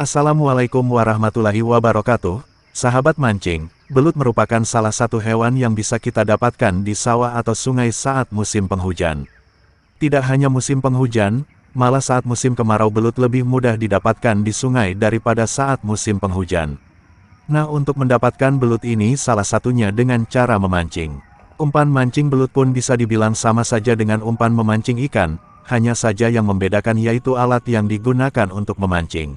Assalamualaikum warahmatullahi wabarakatuh. Sahabat mancing, belut merupakan salah satu hewan yang bisa kita dapatkan di sawah atau sungai saat musim penghujan. Tidak hanya musim penghujan, malah saat musim kemarau belut lebih mudah didapatkan di sungai daripada saat musim penghujan. Nah, untuk mendapatkan belut ini salah satunya dengan cara memancing. Umpan mancing belut pun bisa dibilang sama saja dengan umpan memancing ikan, hanya saja yang membedakan yaitu alat yang digunakan untuk memancing.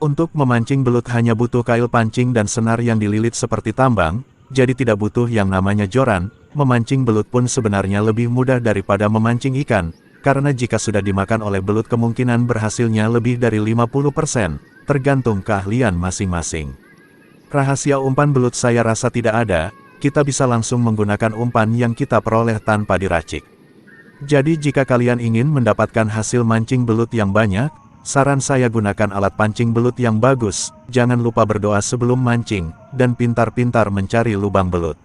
Untuk memancing belut hanya butuh kail pancing dan senar yang dililit seperti tambang, jadi tidak butuh yang namanya joran. Memancing belut pun sebenarnya lebih mudah daripada memancing ikan, karena jika sudah dimakan oleh belut kemungkinan berhasilnya lebih dari 50%, tergantung keahlian masing-masing. Rahasia umpan belut saya rasa tidak ada, kita bisa langsung menggunakan umpan yang kita peroleh tanpa diracik. Jadi jika kalian ingin mendapatkan hasil mancing belut yang banyak, saran saya gunakan alat pancing belut yang bagus, jangan lupa berdoa sebelum mancing, dan pintar-pintar mencari lubang belut.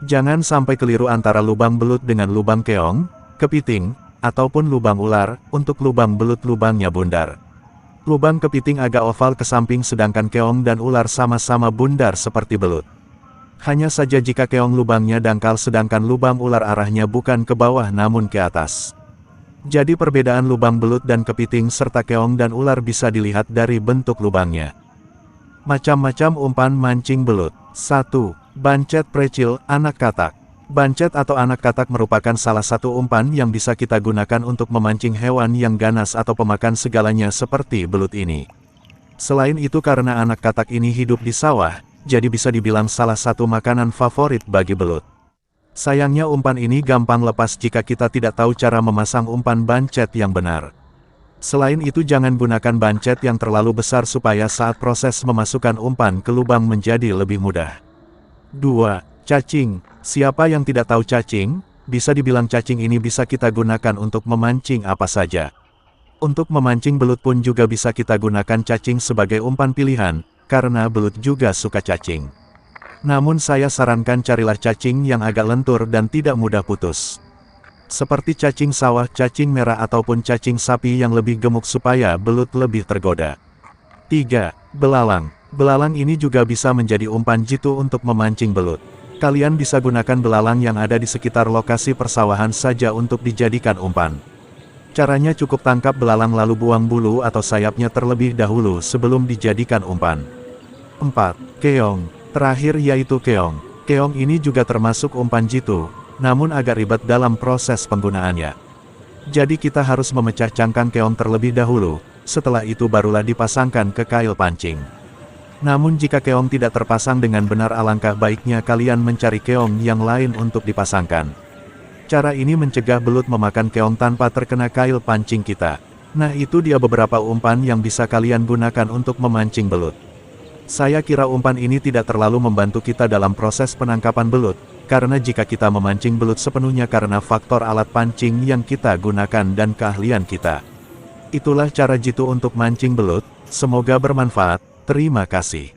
Jangan sampai keliru antara lubang belut dengan lubang keong, kepiting, ataupun lubang ular. Untuk lubang belut lubangnya bundar. Lubang kepiting agak oval ke samping sedangkan keong dan ular sama-sama bundar seperti belut. Hanya saja jika keong lubangnya dangkal sedangkan lubang ular arahnya bukan ke bawah namun ke atas. Jadi perbedaan lubang belut dan kepiting serta keong dan ular bisa dilihat dari bentuk lubangnya. Macam-macam umpan mancing belut. 1. Bancet precil, anak katak. Bancet atau anak katak merupakan salah satu umpan yang bisa kita gunakan untuk memancing hewan yang ganas atau pemakan segalanya seperti belut ini. Selain itu karena anak katak ini hidup di sawah, jadi bisa dibilang salah satu makanan favorit bagi belut. Sayangnya umpan ini gampang lepas jika kita tidak tahu cara memasang umpan bancet yang benar. Selain itu jangan gunakan bancet yang terlalu besar supaya saat proses memasukkan umpan ke lubang menjadi lebih mudah. 2. Cacing. Siapa yang tidak tahu cacing? Bisa dibilang cacing ini bisa kita gunakan untuk memancing apa saja. Untuk memancing belut pun juga bisa kita gunakan cacing sebagai umpan pilihan, karena belut juga suka cacing. Namun saya sarankan carilah cacing yang agak lentur dan tidak mudah putus. Seperti cacing sawah, cacing merah ataupun cacing sapi yang lebih gemuk supaya belut lebih tergoda. 3. Belalang. Belalang ini juga bisa menjadi umpan jitu untuk memancing belut. Kalian bisa gunakan belalang yang ada di sekitar lokasi persawahan saja untuk dijadikan umpan. Caranya cukup tangkap belalang lalu buang bulu atau sayapnya terlebih dahulu sebelum dijadikan umpan. 4. Keong. Terakhir yaitu keong. Keong ini juga termasuk umpan jitu, namun agak ribet dalam proses penggunaannya. Jadi kita harus memecah cangkang keong terlebih dahulu, setelah itu barulah dipasangkan ke kail pancing. Namun jika keong tidak terpasang dengan benar alangkah baiknya kalian mencari keong yang lain untuk dipasangkan. Cara ini mencegah belut memakan keong tanpa terkena kail pancing kita. Nah itu dia beberapa umpan yang bisa kalian gunakan untuk memancing belut. Saya kira umpan ini tidak terlalu membantu kita dalam proses penangkapan belut, karena jika kita memancing belut sepenuhnya karena faktor alat pancing yang kita gunakan dan keahlian kita. Itulah cara jitu untuk mancing belut, semoga bermanfaat, terima kasih.